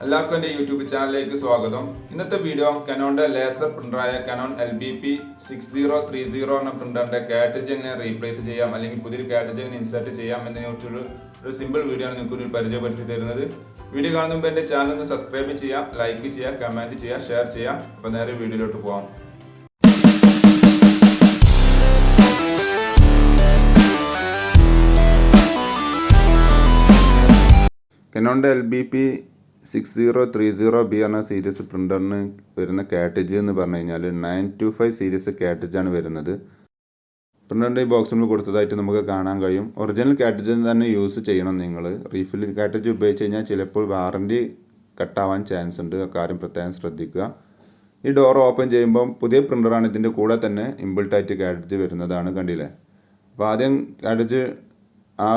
എല്ലാവർക്കും എൻ്റെ യൂട്യൂബ് ചാനലിലേക്ക് സ്വാഗതം. ഇന്നത്തെ വീഡിയോ കനോണിൻ്റെ ലേസർ പ്രിൻ്ററായ കനോൺ LBP6030 എന്ന പ്രിൻ്ററിൻ്റെ കാർട്രിഡ്ജ് എങ്ങനെ റീപ്ലേസ് ചെയ്യാം അല്ലെങ്കിൽ പുതിയൊരു കാർട്രിഡ്ജ് എങ്ങനെ ഇൻസേർട്ട് ചെയ്യാം എന്നതിനെക്കുറിച്ചുള്ള ഒരു സിമ്പിൾ വീഡിയോ ആണ് നിങ്ങൾക്ക് പരിചയപ്പെടുത്തി തരുന്നത്. വീഡിയോ കാണുന്ന മുമ്പ് എൻ്റെ ചാനൽ ഒന്ന് സബ്സ്ക്രൈബ് ചെയ്യാം, ലൈക്ക് ചെയ്യുക, കമൻറ്റ് ചെയ്യുക, ഷെയർ ചെയ്യാം. അപ്പോൾ നേരെ വീഡിയോയിലോട്ട് പോകാം. കനോണിൻ്റെ LBP6030B എന്ന സീരീസ് പ്രിൻ്ററിന് വരുന്ന കാർട്രിഡ്ജ് എന്ന് പറഞ്ഞു കഴിഞ്ഞാൽ 925 സീരീസ് കാർട്രിഡ്ജാണ് വരുന്നത്. പ്രിൻ്ററിൻ്റെ ഈ ബോക്സിൽ കൊടുത്തതായിട്ട് നമുക്ക് കാണാൻ കഴിയും. ഒറിജിനൽ കാർട്രിഡ്ജ് തന്നെ യൂസ് ചെയ്യണം. നിങ്ങൾ റീഫിൽ കാർട്രിഡ്ജ് ഉപയോഗിച്ച് കഴിഞ്ഞാൽ ചിലപ്പോൾ വാറൻറ്റി കട്ടാവാൻ ചാൻസ് ഉണ്ട്. കാര്യം പ്രത്യേകം ശ്രദ്ധിക്കുക. ഈ ഡോർ ഓപ്പൺ ചെയ്യുമ്പം പുതിയ പ്രിൻ്ററാണ്, ഇതിൻ്റെ കൂടെ തന്നെ ഇൻബിൾട്ടായിട്ട് കാർട്രിഡ്ജ് വരുന്നതാണ്. കണ്ടില്ലേ? അപ്പോൾ ആദ്യം കാർട്രിഡ്ജ് ആ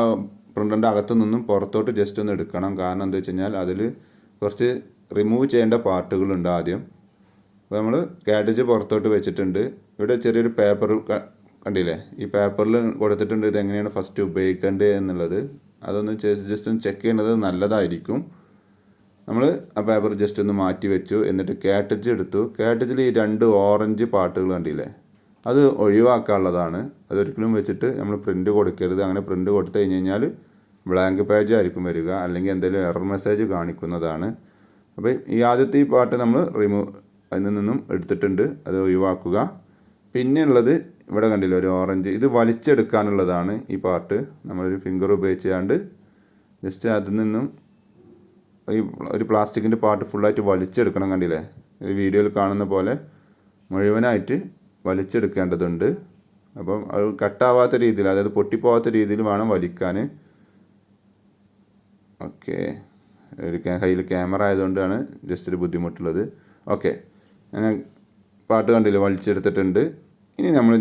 പ്രിൻ്ററിൻ്റെ അകത്തു നിന്നും പുറത്തോട്ട് ജസ്റ്റ് ഒന്ന് എടുക്കണം. കാരണം എന്താ വെച്ച് കഴിഞ്ഞാൽ അതിൽ കുറച്ച് റിമൂവ് ചെയ്യേണ്ട പാർട്ടുകളുണ്ട് ആദ്യം. അപ്പോൾ നമ്മൾ കാർട്രിഡ്ജ് പുറത്തോട്ട് വെച്ചിട്ടുണ്ട്. ഇവിടെ ചെറിയൊരു പേപ്പർ കണ്ടില്ലേ? ഈ പേപ്പറിൽ കൊടുത്തിട്ടുണ്ട് ഇതെങ്ങനെയാണ് ഫസ്റ്റ് ഉപയോഗിക്കേണ്ടത് എന്നുള്ളത്. അതൊന്ന് ജസ്റ്റ് ഒന്ന് ചെക്ക് ചെയ്യുന്നത് നല്ലതായിരിക്കും. നമ്മൾ ആ പേപ്പർ ജസ്റ്റ് ഒന്ന് മാറ്റി വെച്ചു. എന്നിട്ട് കാർട്രിഡ്ജ് എടുത്തു. കാർട്രിഡ്ജിൽ ഈ 2 ഓറഞ്ച് പാർട്ടുകൾ കണ്ടില്ലേ? അത് ഒഴിവാക്കാനുള്ളതാണ്. അതൊരിക്കലും വെച്ചിട്ട് നമ്മൾ പ്രിൻ്റ് കൊടുക്കരുത്. അങ്ങനെ പ്രിൻ്റ് കൊടുത്തു കഴിഞ്ഞ് കഴിഞ്ഞാൽ ബ്ലാങ്ക് പേജ് ആയിരിക്കും വരിക, അല്ലെങ്കിൽ എന്തെങ്കിലും എറർ മെസ്സേജ് കാണിക്കുന്നതാണ്. അപ്പോൾ ഈ ആദ്യത്തെ ഈ പാർട്ട് നമ്മൾ അതിൽ നിന്നും എടുത്തിട്ടുണ്ട്, അത് ഒഴിവാക്കുക. പിന്നെയുള്ളത് ഇവിടെ കണ്ടില്ല, ഒരു ഓറഞ്ച്, ഇത് വലിച്ചെടുക്കാനുള്ളതാണ്. ഈ പാർട്ട് നമ്മളൊരു ഫിംഗർ ഉപയോഗിച്ചാണ്ട് ജസ്റ്റ് അതിൽ നിന്നും ഈ ഒരു പ്ലാസ്റ്റിക്കിൻ്റെ പാർട്ട് ഫുള്ളായിട്ട് വലിച്ചെടുക്കണം. കണ്ടില്ലേ? ഈ വീഡിയോയിൽ കാണുന്ന പോലെ മുഴുവനായിട്ട് വലിച്ചെടുക്കേണ്ടതുണ്ട്. അപ്പം അത് കട്ടാവാത്ത രീതിയിൽ, അതായത് പൊട്ടിപ്പോവാത്ത രീതിയിൽ വേണം വലിക്കാൻ. ഓക്കെ, ഒരു കയ്യിൽ ക്യാമറ ആയതുകൊണ്ടാണ് ജസ്റ്റ് ഒരു ബുദ്ധിമുട്ടുള്ളത്. ഓക്കെ, ഞാൻ പാട്ട് കണ്ടില്ല, വലിച്ചെടുത്തിട്ടുണ്ട്. ഇനി നമ്മൾ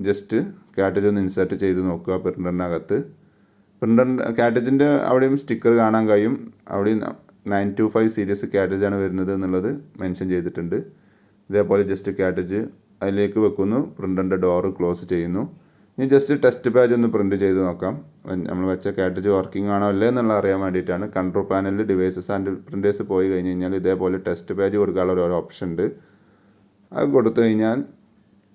ജസ്റ്റ് കാർട്രിഡ്ജ് ഒന്ന് ഇൻസേർട്ട് ചെയ്ത് നോക്കുക പ്രിൻ്ററിനകത്ത്. കാർട്രിഡ്ജിൻ്റെ അവിടെയും സ്റ്റിക്കർ കാണാൻ കഴിയും. അവിടെയും 925 സീരീസ് കാർട്രിഡ്ജാണ് വരുന്നത് എന്നുള്ളത് മെൻഷൻ ചെയ്തിട്ടുണ്ട്. ഇതേപോലെ ജസ്റ്റ് കാർട്രിഡ്ജ് അതിലേക്ക് വെക്കുന്നു, പ്രിൻ്ററിൻ്റെ ഡോറ് ക്ലോസ് ചെയ്യുന്നു. ഇനി ജസ്റ്റ് ടെസ്റ്റ് പേജ് ഒന്ന് പ്രിൻ്റ് ചെയ്ത് നോക്കാം. നമ്മൾ വെച്ച കാർട്രിഡ്ജ് വർക്കിംഗ് ആണോ അല്ലേ എന്നുള്ള അറിയാൻ വേണ്ടിയിട്ടാണ്. കൺട്രോൾ പാനലിൽ ഡിവൈസസ് ആൻഡ് പ്രിൻറ്റേഴ്സ് പോയി കഴിഞ്ഞ് കഴിഞ്ഞാൽ ഇതേപോലെ ടെസ്റ്റ് പേജ് കൊടുക്കാനുള്ള ഒരു ഓപ്ഷൻ ഉണ്ട്. അത് കൊടുത്തു കഴിഞ്ഞാൽ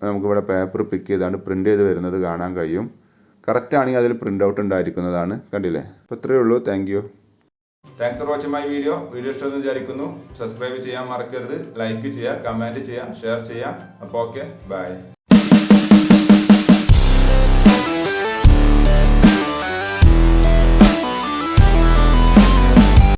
നമുക്കിവിടെ പേപ്പർ പിക്ക് ചെയ്താണ്ട് പ്രിൻ്റ് ചെയ്ത് വരുന്നത് കാണാൻ കഴിയും. കറക്റ്റാണെങ്കിൽ അതിൽ പ്രിൻ്റ് ഔട്ട് ഉണ്ടായിരിക്കുന്നതാണ്. കണ്ടില്ലേ? അപ്പോൾ ഇത്രയേ ഉള്ളൂ. Thanks for watching my video ഇഷ്ടമെന്ന് വിചാരിക്കുന്നു. സബ്സ്ക്രൈബ് ചെയ്യാൻ മറക്കരുത്, ലൈക്ക് ചെയ്യുക, കമൻറ്റ് ചെയ്യുക, ഷെയർ ചെയ്യുക. അപ്പോൾ ഓക്കെ, ബൈ.